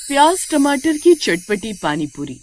प्याज टमाटर की चटपटी पानी पूरी।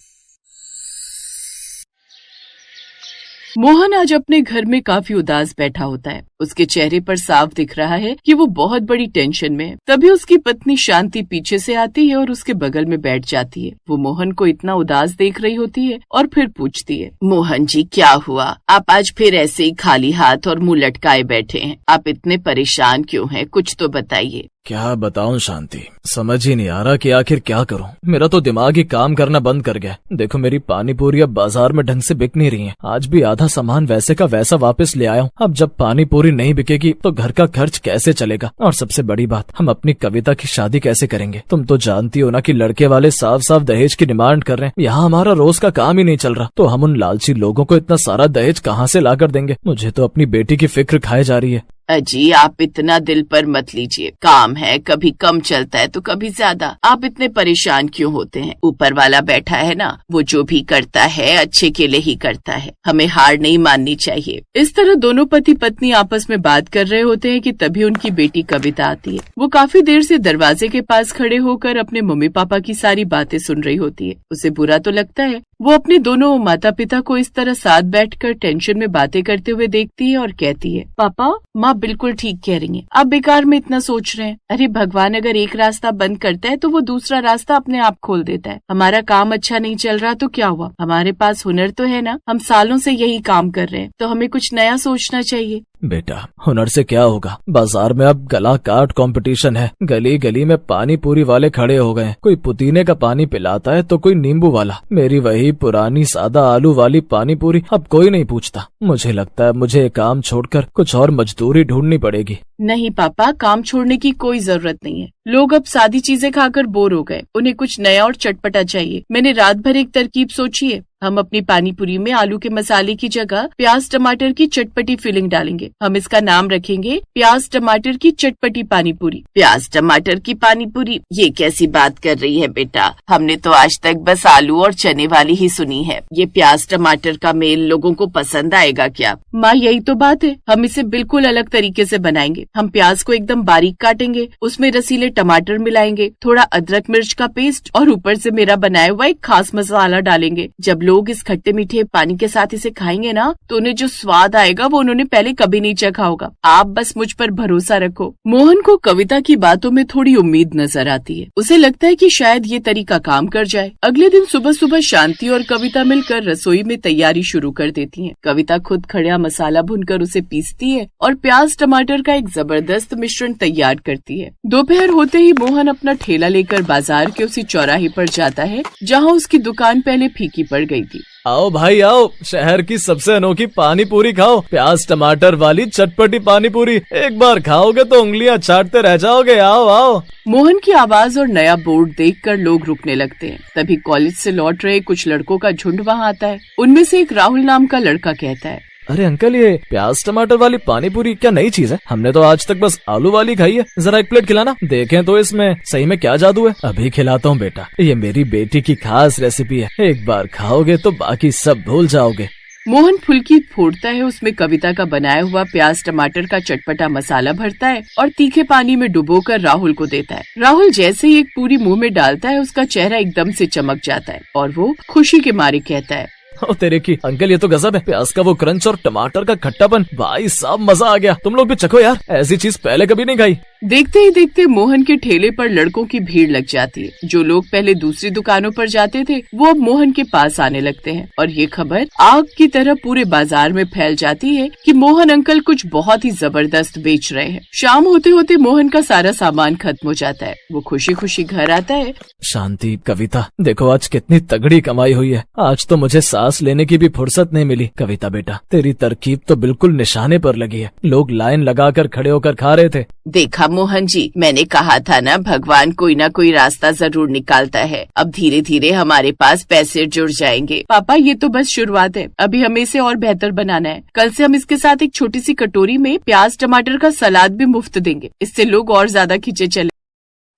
मोहन आज अपने घर में काफी उदास बैठा होता है। उसके चेहरे पर साफ दिख रहा है कि वो बहुत बड़ी टेंशन में है। तभी उसकी पत्नी शांति पीछे से आती है और उसके बगल में बैठ जाती है। वो मोहन को इतना उदास देख रही होती है और फिर पूछती है, मोहन जी क्या हुआ? आप आज फिर ऐसे ही खाली हाथ और मुंह लटकाए बैठे हैं। आप इतने परेशान क्यों हैं? कुछ तो बताइए। क्या बताऊं शांति, समझ ही नहीं आ रहा कि आखिर क्या करूं। मेरा तो दिमाग ही काम करना बंद कर गया। देखो मेरी पानी पूरी अब बाजार में ढंग से बिक नहीं रही है। आज भी आधा सामान वैसे का वैसा वापस ले आया हूं। अब जब पानी पूरी नहीं बिकेगी तो घर का खर्च कैसे चलेगा? और सबसे बड़ी बात, हम अपनी कविता की शादी कैसे करेंगे? तुम तो जानती हो ना कि लड़के वाले साफ साफ दहेज की डिमांड कर रहे हैं। यहाँ हमारा रोज का काम ही नहीं चल रहा, तो हम उन लालची लोगों को इतना सारा दहेज कहाँ से ला कर देंगे? मुझे तो अपनी बेटी की फिक्र खाए जा रही है। अजी आप इतना दिल पर मत लीजिए। काम है, कभी कम चलता है तो कभी ज्यादा। आप इतने परेशान क्यों होते हैं? ऊपर वाला बैठा है ना, वो जो भी करता है अच्छे के लिए ही करता है। हमें हार नहीं माननी चाहिए। इस तरह दोनों पति पत्नी आपस में बात कर रहे होते हैं कि तभी उनकी बेटी कविता आती है। वो काफी देर से दरवाजे के पास खड़े होकर अपने मम्मी पापा की सारी बातें सुन रही होती है। उसे बुरा तो लगता है। वो अपने दोनों माता पिता को इस तरह साथ बैठकर टेंशन में बातें करते हुए देखती है और कहती है, पापा माँ बिल्कुल ठीक कह रही हैं। आप बेकार में इतना सोच रहे हैं। अरे भगवान अगर एक रास्ता बंद करता है तो वो दूसरा रास्ता अपने आप खोल देता है। हमारा काम अच्छा नहीं चल रहा तो क्या हुआ? हमारे पास हुनर तो है ना। हम सालों से यही काम कर रहे हैं, तो हमें कुछ नया सोचना चाहिए। बेटा हुनर से क्या होगा? बाजार में अब गला काट कंपटीशन है। गली गली में पानी पूरी वाले खड़े हो गए। कोई पुदीने का पानी पिलाता है तो कोई नींबू वाला। मेरी वही पुरानी सादा आलू वाली पानी पूरी अब कोई नहीं पूछता। मुझे लगता है मुझे काम छोड़कर कुछ और मजदूरी ढूंढनी पड़ेगी। नहीं पापा, काम छोड़ने की कोई जरूरत नहीं है। लोग अब सादी चीजें खाकर बोर हो गए। उन्हें कुछ नया और चटपटा चाहिए। मैंने रात भर एक तरकीब सोची है। हम अपनी पानी पूरी में आलू के मसाले की जगह प्याज टमाटर की चटपटी फिलिंग डालेंगे। हम इसका नाम रखेंगे प्याज टमाटर की चटपटी पानी पूरी। प्याज टमाटर की पानी पूरी, ये कैसी बात कर रही है बेटा? हमने तो आज तक बस आलू और चने वाली ही सुनी है। ये प्याज टमाटर का मेल लोगों को पसंद आएगा क्या? माँ यही तो बात है। हम इसे बिल्कुल अलग तरीके से बनाएंगे। हम प्याज को एकदम बारीक काटेंगे, उसमें रसीले टमाटर मिलाएंगे, थोड़ा अदरक मिर्च का पेस्ट और ऊपर से मेरा बनाया हुआ एक खास मसाला डालेंगे। जब लोग इस खट्टे मीठे पानी के साथ इसे खाएंगे ना, तो उन्हें जो स्वाद आएगा वो उन्होंने पहले कभी नहीं चखा होगा। आप बस मुझ पर भरोसा रखो। मोहन को कविता की बातों में थोड़ी उम्मीद नजर आती है। उसे लगता है कि शायद ये तरीका काम कर जाए। अगले दिन सुबह सुबह शांति और कविता मिलकर रसोई में तैयारी शुरू कर देती हैं। कविता खुद खड़ा मसाला भूनकर उसे पीसती है और प्याज टमाटर का एक जबरदस्त मिश्रण तैयार करती है। दोपहर होते ही मोहन अपना ठेला लेकर बाजार के उसी चौराहे पर जाता है जहाँ उसकी दुकान पहले फीकी पड़ गई थी। आओ भाई आओ, शहर की सबसे अनोखी पानी पूरी खाओ। प्याज टमाटर वाली चटपटी पानी पूरी। एक बार खाओगे तो उंगलियां चाटते रह जाओगे। आओ आओ। मोहन की आवाज और नया बोर्ड देखकर लोग रुकने लगते हैं। तभी कॉलेज से लौट रहे कुछ लड़कों का झुंड वहाँ आता है। उनमें से एक राहुल नाम का लड़का कहता है, अरे अंकल ये प्याज टमाटर वाली पानी पूरी क्या नई चीज है? हमने तो आज तक बस आलू वाली खाई है। जरा एक प्लेट खिलाना, देखें तो इसमें सही में क्या जादू है। अभी खिलाता हूँ बेटा, ये मेरी बेटी की खास रेसिपी है। एक बार खाओगे तो बाकी सब भूल जाओगे। मोहन फुल्की फोड़ता है, उसमें कविता का बनाया हुआ प्याज टमाटर का चटपटा मसाला भरता है और तीखे पानी में डुबोकर राहुल को देता है। राहुल जैसे ही एक पूरी मुंह में डालता है, उसका चेहरा एकदम से चमक जाता है और वो खुशी के मारे कहता है, ओ तेरे की अंकल, ये तो गजब है। प्याज का वो क्रंच और टमाटर का खट्टापन, भाई साहब मजा आ गया। तुम लोग भी चखो यार, ऐसी चीज पहले कभी नहीं खाई। देखते ही देखते मोहन के ठेले पर लड़कों की भीड़ लग जाती है। जो लोग पहले दूसरी दुकानों पर जाते थे वो अब मोहन के पास आने लगते हैं और ये खबर आग की तरह पूरे बाजार में फैल जाती है कि मोहन अंकल कुछ बहुत ही जबरदस्त बेच रहे हैं। शाम होते होते मोहन का सारा सामान खत्म हो जाता है। वो खुशी खुशी घर आता है। शांति, कविता देखो आज कितनी तगड़ी कमाई हुई है। आज तो मुझे सांस लेने की भी फुर्सत नहीं मिली। कविता बेटा तेरी तरकीब तो बिल्कुल निशाने पर लगी है। लोग लाइन लगाकर खड़े होकर खा रहे थे। देखा मोहन जी, मैंने कहा था ना, भगवान कोई ना कोई रास्ता जरूर निकालता है। अब धीरे धीरे हमारे पास पैसे जुड़ जाएंगे। पापा ये तो बस शुरुआत है, अभी हमें इसे और बेहतर बनाना है। कल से हम इसके साथ एक छोटी सी कटोरी में प्याज टमाटर का सलाद भी मुफ्त देंगे। इससे लोग और ज्यादा खींचे चले।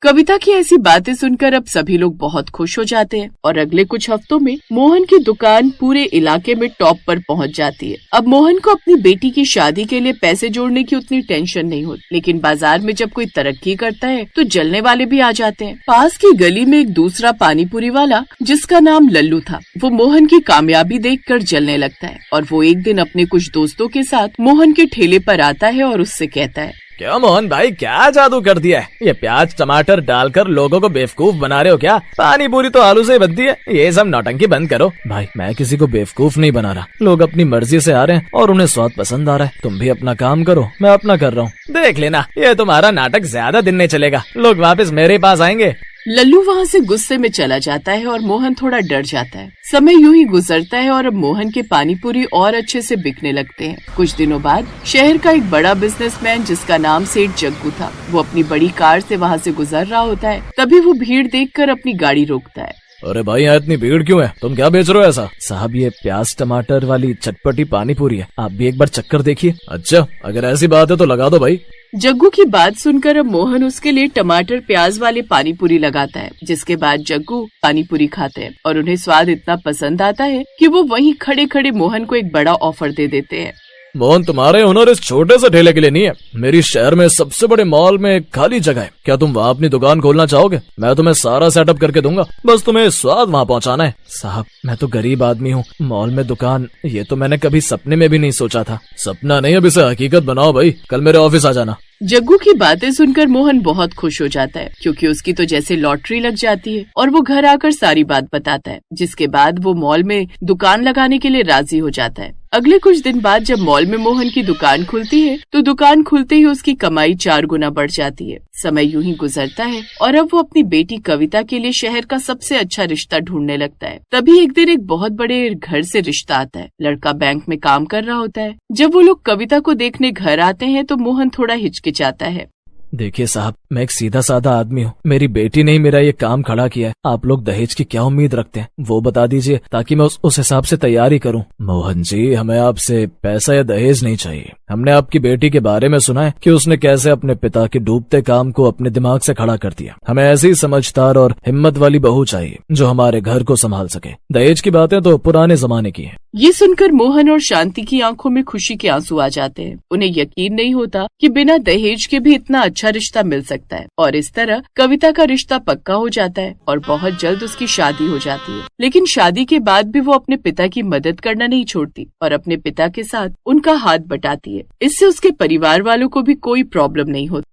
कविता की ऐसी बातें सुनकर अब सभी लोग बहुत खुश हो जाते हैं और अगले कुछ हफ्तों में मोहन की दुकान पूरे इलाके में टॉप पर पहुंच जाती है। अब मोहन को अपनी बेटी की शादी के लिए पैसे जोड़ने की उतनी टेंशन नहीं होती, लेकिन बाजार में जब कोई तरक्की करता है तो जलने वाले भी आ जाते हैं। पास की गली में एक दूसरा पानीपुरी वाला जिसका नाम लल्लू था, वो मोहन की कामयाबी देखकर जलने लगता है और वो एक दिन अपने कुछ दोस्तों के साथ मोहन के ठेले पर आता है और उससे कहता है, क्या मोहन भाई, क्या जादू कर दिया है? ये प्याज टमाटर डालकर लोगों को बेवकूफ बना रहे हो क्या? पानी पूरी तो आलू से ही बनती है, ये सब नौटंकी बंद करो। भाई मैं किसी को बेवकूफ नहीं बना रहा, लोग अपनी मर्जी से आ रहे हैं और उन्हें स्वाद पसंद आ रहा है। तुम भी अपना काम करो, मैं अपना कर रहा हूँ। देख लेना, ये तुम्हारा नाटक ज्यादा दिन नहीं चलेगा, लोग वापस मेरे पास आएंगे। लल्लू वहाँ से गुस्से में चला जाता है और मोहन थोड़ा डर जाता है। समय यूं ही गुजरता है और अब मोहन के पानीपुरी और अच्छे से बिकने लगते हैं। कुछ दिनों बाद शहर का एक बड़ा बिजनेसमैन जिसका नाम सेठ जग्गू था, वो अपनी बड़ी कार से वहाँ से गुजर रहा होता है। तभी वो भीड़ देखकर अपनी गाड़ी रोकता है। अरे भाई, यहाँ इतनी भीड़ क्यों है? तुम क्या बेच रहे हो ऐसा? साहब ये प्याज टमाटर वाली चटपटी पानी पूरी है, आप भी एक बार चक्कर देखिए। अच्छा, अगर ऐसी बात है तो लगा दो भाई। जग्गू की बात सुनकर अब मोहन उसके लिए टमाटर प्याज वाले पानीपुरी लगाता है, जिसके बाद जग्गू पानीपुरी खाते हैं और उन्हें स्वाद इतना पसंद आता है कि वो वहीं खड़े खड़े मोहन को एक बड़ा ऑफर दे देते हैं। मोहन, तुम्हारे हुनर इस छोटे से ठेले के लिए नहीं है। मेरी शहर में सबसे बड़े मॉल में खाली जगह है, क्या तुम वहाँ अपनी दुकान खोलना चाहोगे? मैं तुम्हें सारा सेटअप करके दूंगा, बस तुम्हें स्वाद वहाँ पहुँचाना है। साहब मैं तो गरीब आदमी हूँ, मॉल में दुकान ये तो मैंने कभी सपने में भी नहीं सोचा था। सपना नहीं, अब इसे हकीकत बनाओ भाई, कल मेरे ऑफिस आ जाना। जग्गू की बातें सुनकर मोहन बहुत खुश हो जाता है, क्योंकि उसकी तो जैसे लॉटरी लग जाती है और वो घर आकर सारी बात बताता है, जिसके बाद वो मॉल में दुकान लगाने के लिए राजी हो जाता है। अगले कुछ दिन बाद जब मॉल में मोहन की दुकान खुलती है तो दुकान खुलते ही उसकी कमाई 4 गुना बढ़ जाती है। समय यूं ही गुजरता है और अब वो अपनी बेटी कविता के लिए शहर का सबसे अच्छा रिश्ता ढूंढने लगता है। तभी एक दिन एक बहुत बड़े घर से रिश्ता आता है। लड़का बैंक में काम कर रहा होता है। जब वो लोग कविता को देखने घर आते हैं तो मोहन थोड़ा हिचकिचाता है। देखिए साहब, मैं एक सीधा साधा आदमी हूँ, मेरी बेटी ने ही मेरा ये काम खड़ा किया है। आप लोग दहेज की क्या उम्मीद रखते हैं वो बता दीजिए, ताकि मैं उस हिसाब से तैयारी करूँ। मोहन जी, हमें आपसे पैसा या दहेज नहीं चाहिए। हमने आपकी बेटी के बारे में सुना है कि उसने कैसे अपने पिता के डूबते काम को अपने दिमाग से खड़ा कर दिया। हमें ऐसी समझदार और हिम्मत वाली बहू चाहिए जो हमारे घर को संभाल सके। दहेज की बातें तो पुराने जमाने की है। ये सुनकर मोहन और शांति की आंखों में खुशी के आंसू आ जाते हैं। उन्हें यकीन नहीं होता कि बिना दहेज के भी इतना अच्छा रिश्ता मिल सकता है और इस तरह कविता का रिश्ता पक्का हो जाता है और बहुत जल्द उसकी शादी हो जाती है। लेकिन शादी के बाद भी वो अपने पिता की मदद करना नहीं छोड़ती और अपने पिता के साथ उनका हाथ बटाती है। इससे उसके परिवार वालों को भी कोई प्रॉब्लम नहीं होती।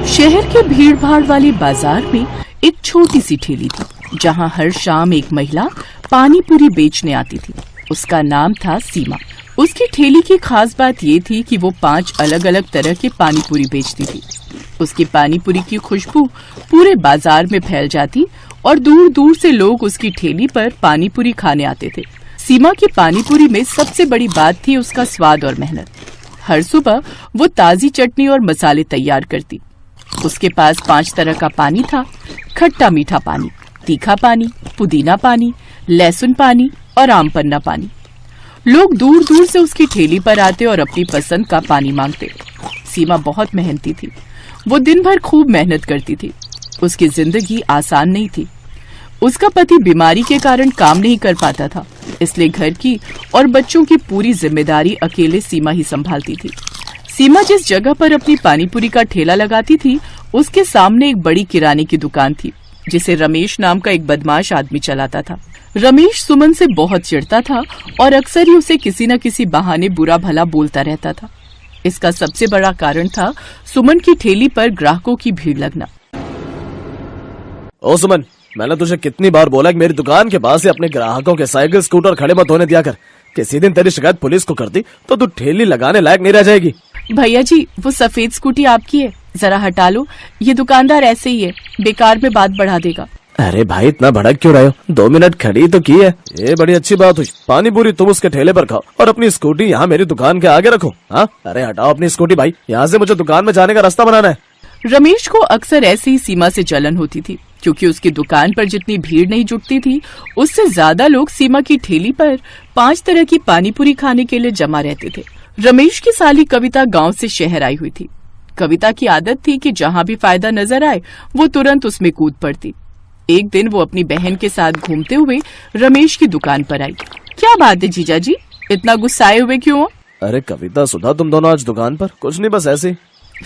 शहर के भीड़ भाड़ वाले बाजार में एक छोटी सी ठेली थी, जहां हर शाम एक महिला पानी पूरी बेचने आती थी। उसका नाम था सीमा। उसकी ठेली की खास बात ये थी कि वो 5 अलग अलग तरह के पानी पूरी बेचती थी। उसकी पानी पूरी की खुशबू पूरे बाजार में फैल जाती और दूर दूर से लोग उसकी ठेली पर पानी पूरी खाने आते थे। सीमा की पानी पूरी में सबसे बड़ी बात थी उसका स्वाद और मेहनत। हर सुबह वो ताजी चटनी और मसाले तैयार करती। उसके पास 5 तरह का पानी था, खट्टा मीठा पानी, तीखा पानी, पुदीना पानी, लहसुन पानी और आम पन्ना पानी। लोग दूर दूर से उसकी ठेली पर आते और अपनी पसंद का पानी मांगते। सीमा बहुत मेहनती थी। वो दिन भर खूब मेहनत करती थी। उसकी जिंदगी आसान नहीं थी। उसका पति बीमारी के कारण काम नहीं कर पाता था, इसलिए घर की और बच्चों की पूरी जिम्मेदारी अकेले सीमा ही संभालती थी। सीमा जिस जगह पर अपनी पानीपुरी का ठेला लगाती थी, उसके सामने एक बड़ी किराने की दुकान थी, जिसे रमेश नाम का एक बदमाश आदमी चलाता था। रमेश सुमन से बहुत चिढ़ता था और अक्सर ही उसे किसी न किसी बहाने बुरा भला बोलता रहता था। इसका सबसे बड़ा कारण था सुमन की ठेली पर ग्राहकों की भीड़ लगना। ओ सुमन, मैंने तुझे कितनी बार बोला कि मेरी दुकान के पास से अपने ग्राहकों के साइकिल स्कूटर खड़े मत होने दिया कर। किसी दिन तेरी शिकायत पुलिस को कर दी तो तू ठेली लगाने लायक नहीं रह जाएगी। भैया जी, वो सफेद स्कूटी आपकी है, जरा हटा लो। ये दुकानदार ऐसे ही है, बेकार में बात बढ़ा देगा। अरे भाई, इतना भड़क क्यों रहे हो? 2 मिनट खड़ी तो की है। ये बड़ी अच्छी बात हुई। पानी पूरी तुम उसके ठेले पर खाओ और अपनी स्कूटी यहाँ मेरी दुकान के आगे रखो। हाँ, अरे हटाओ अपनी स्कूटी भाई, यहाँ से मुझे दुकान में जाने का रास्ता बनाना है। रमेश को अक्सर ऐसे ही सीमा से जलन होती थी, क्योंकि उसकी दुकान पर जितनी भीड़ नहीं जुटती थी, उससे ज्यादा लोग सीमा की ठेली पर 5 तरह की पानीपुरी खाने के लिए जमा रहते थे। रमेश की साली कविता गांव से शहर आई हुई थी। कविता की आदत थी कि जहां भी फायदा नजर आए वो तुरंत उसमें कूद पड़ती। एक दिन वो अपनी बहन के साथ घूमते हुए रमेश की दुकान पर आई। क्या बात है जीजा जी, इतना गुस्साए हुए क्यों हो? अरे कविता, सुधा, तुम दोनों आज दुकान पर? कुछ नहीं, बस ऐसे ही।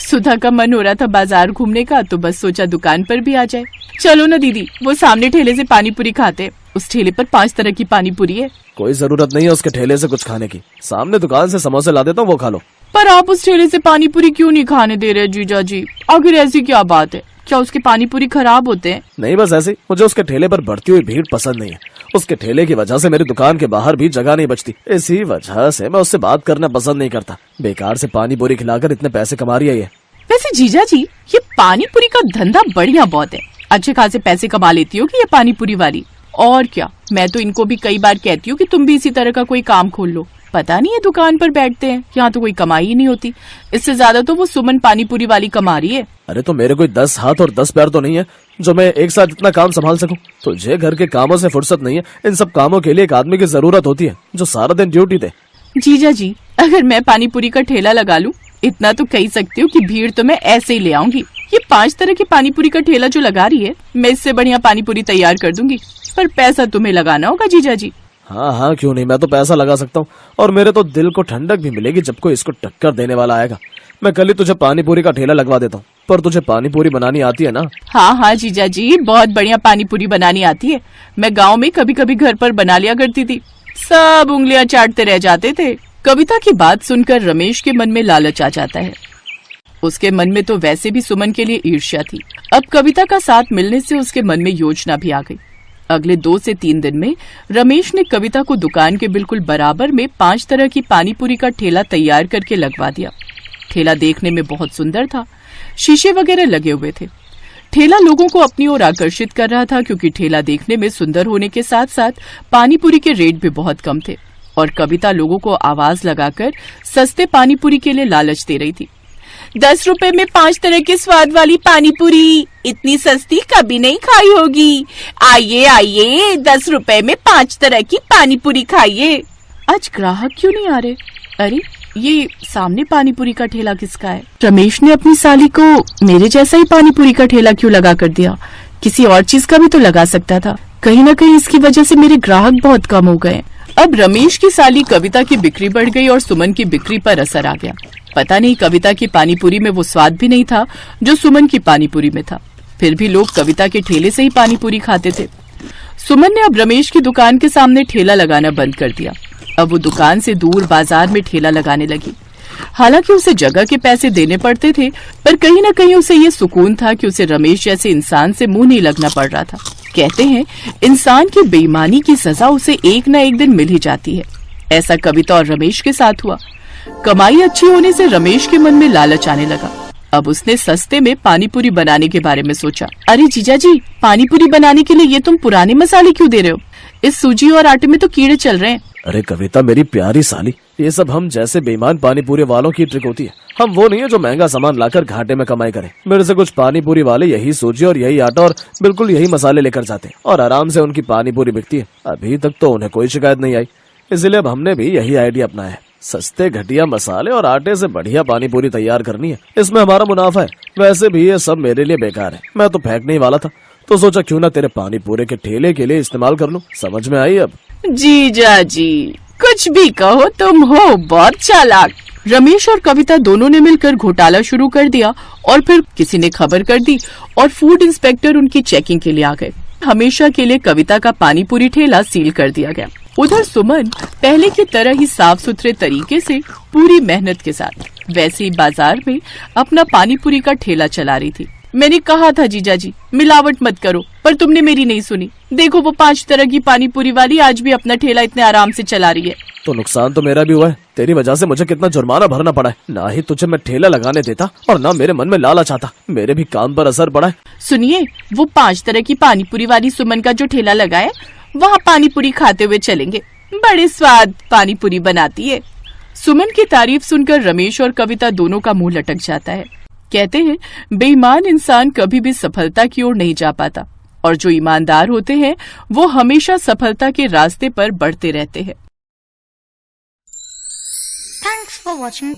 सुधा का मन हो रहा था बाजार घूमने का, तो बस सोचा दुकान पर भी आ जाए। चलो ना दीदी, वो सामने ठेले से पानीपुरी खाते। उस ठेले पर 5 तरह की पानीपुरी है। कोई जरूरत नहीं है उसके ठेले से कुछ खाने की। सामने दुकान से समोसे ला देता हूँ, वो खा लो। पर आप उस ठेले से पानीपुरी क्यों नहीं खाने दे रहे जीजा जी? आखिर ऐसी क्या बात है? क्या उसके पानीपुरी खराब होते हैं? नहीं, बस ऐसे। मुझे उसके ठेले पर बढ़ती हुई भीड़ पसंद नहीं है। उसके ठेले की वजह से मेरी दुकान के बाहर भी जगह नहीं बचती। इसी वजह से मैं उससे बात करना पसंद नहीं करता। बेकार से पानीपुरी खिलाकर इतने पैसे कमा रही है ये। वैसे जीजा जी, ये पानीपुरी का धंधा बढ़िया बहुत है। अच्छे खासे पैसे कमा लेती होगी ये पानीपुरी वाली। और क्या, मैं तो इनको भी कई बार कहती हूँ कि तुम भी इसी तरह का कोई काम खोल लो। पता नहीं, ये दुकान पर बैठते हैं, यहाँ तो कोई कमाई ही नहीं होती। इससे ज्यादा तो वो सुमन पानीपुरी वाली कमा रही है। अरे तो मेरे कोई 10 हाथ और 10 पैर तो नहीं है जो मैं एक साथ इतना काम संभाल सकूं। तुझे घर के कामों से फुर्सत नहीं है। इन सब कामों के लिए एक आदमी की जरूरत होती है जो सारा दिन ड्यूटी दे। जीजा जी, अगर मैं पानीपुरी का ठेला लगा लूं, इतना तो कह सकती हूँ कि भीड़ तो मैं ऐसे ही ले आऊंगी। ये 5 तरह की पानीपुरी का ठेला जो लगा रही है, मैं इससे बढ़िया पानीपुरी तैयार कर दूंगी। पर पैसा तुम्हें लगाना होगा जीजा जी। हाँ हाँ, क्यों नहीं, मैं तो पैसा लगा सकता हूँ। और मेरे तो दिल को ठंडक भी मिलेगी जब कोई इसको टक्कर देने वाला आएगा। मैं कल ही तुझे पानीपुरी का ठेला लगवा देता हूँ। पर तुझे पानीपुरी बनानी आती है ना? हाँ हाँ जीजा जी, बहुत बढ़िया पानीपुरी बनानी आती है। मैं गांव में कभी कभी घर पर बना लिया करती थी। सब उंगलियां चाटते रह जाते थे। कविता की बात सुनकर रमेश के मन में लालच आ जाता है। उसके मन में तो वैसे भी सुमन के लिए ईर्ष्या थी। अब कविता का साथ मिलने से उसके मन में योजना भी आ गई। अगले 2 से 3 दिन में रमेश ने कविता को दुकान के बिल्कुल बराबर में 5 तरह की पानीपुरी का ठेला तैयार करके लगवा दिया। ठेला देखने में बहुत सुंदर था। शीशे वगैरह लगे हुए थे। ठेला लोगों को अपनी ओर आकर्षित कर रहा था, क्योंकि ठेला देखने में सुंदर होने के साथ साथ पानीपुरी के रेट भी बहुत कम थे। और कविता लोगों को आवाज लगाकर सस्ते पानीपुरी के लिए लालच दे रही थी। 10 रुपए में 5 तरह के स्वाद वाली पानीपुरी, इतनी सस्ती कभी नहीं खाई होगी। आइए आइए, 10 रुपए में 5 तरह की पानीपुरी खाइए। आज ग्राहक क्यों नहीं आ रहे? अरे, ये सामने पानीपुरी का ठेला किसका है? रमेश ने अपनी साली को मेरे जैसा ही पानीपुरी का ठेला क्यों लगा कर दिया? किसी और चीज का भी तो लगा सकता था। कहीं न कहीं इसकी वजह से मेरे ग्राहक बहुत कम हो गए। अब रमेश की साली कविता की बिक्री बढ़ गई और सुमन की बिक्री पर असर आ गया। पता नहीं कविता की पानीपुरी में वो स्वाद भी नहीं था जो सुमन की पानीपुरी में था। फिर भी लोग कविता के ठेले से ही पानीपुरी खाते थे। सुमन ने अब रमेश की दुकान के सामने ठेला लगाना बंद कर दिया। अब वो दुकान से दूर बाजार में ठेला लगाने लगी। हालांकि उसे जगह के पैसे देने पड़ते थे, पर कहीं न कहीं उसे ये सुकून था कि उसे रमेश जैसे इंसान से मुंह नहीं लगना पड़ रहा था। कहते हैं, इंसान की बेईमानी की सजा उसे एक न एक दिन मिल ही जाती है। ऐसा कविता और रमेश के साथ हुआ। कमाई अच्छी होने से रमेश के मन में लालच आने लगा। अब उसने सस्ते में पानीपुरी बनाने के बारे में सोचा। अरे जीजा जी, पानीपुरी बनाने के लिए ये तुम पुराने मसाले क्यों दे रहे हो? इस सूजी और आटे में तो कीड़े चल रहे हैं। अरे कविता, मेरी प्यारी साली, ये सब हम जैसे बेईमान पानीपुरी वालों की ट्रिक होती है। हम वो नहीं है जो महंगा सामान लाकर घाटे में कमाई करें। मेरे से कुछ पानीपुरी वाले यही सूजी और यही आटा और बिल्कुल यही मसाले लेकर जाते हैं और आराम से उनकी पानीपुरी बिकती है। अभी तक तो उन्हें कोई शिकायत नहीं आई। इसलिए अब हमने भी यही आइडिया अपनाया है। सस्ते घटिया मसाले और आटे से बढ़िया पानीपुरी तैयार करनी है। इसमें हमारा मुनाफा है। वैसे भी ये सब मेरे लिए बेकार है। मैं तो फेंकने ही वाला था, तो सोचा क्यों ना तेरे पानीपुरी के ठेले के लिए इस्तेमाल कर लूं। समझ में आई अब? जीजा जी, कुछ भी कहो, तुम हो बहुत चालाक। रमेश और कविता दोनों ने मिलकर घोटाला शुरू कर दिया और फिर किसी ने खबर कर दी और फूड इंस्पेक्टर उनकी चेकिंग के लिए आ गए। हमेशा के लिए कविता का पानीपुरी ठेला सील कर दिया गया। उधर सुमन पहले की तरह ही साफ सुथरे तरीके से पूरी मेहनत के साथ वैसे ही बाजार में अपना पानीपुरी का ठेला चला रही थी। मैंने कहा था जीजा जी, मिलावट मत करो, पर तुमने मेरी नहीं सुनी। देखो, वो 5 तरह की पानीपुरी वाली आज भी अपना ठेला इतने आराम से चला रही है। तो नुकसान तो मेरा भी हुआ है। तेरी वजह से मुझे कितना जुर्माना भरना पड़ा है। ना ही तुझे मैं ठेला लगाने देता और ना मेरे मन में लालच आता। मेरे भी काम पर असर पड़ा है। सुनिए, वो 5 तरह की पानीपुरी वाली सुमन का जो ठेला लगा है, वहाँ पानीपुरी खाते हुए चलेंगे। बड़े स्वाद पानीपुरी बनाती है। सुमन की तारीफ सुनकर रमेश और कविता दोनों का मुंह लटक जाता है। कहते हैं, बेईमान इंसान कभी भी सफलता की ओर नहीं जा पाता। और जो ईमानदार होते हैं वो हमेशा सफलता के रास्ते पर बढ़ते रहते हैं। Thanks for watching.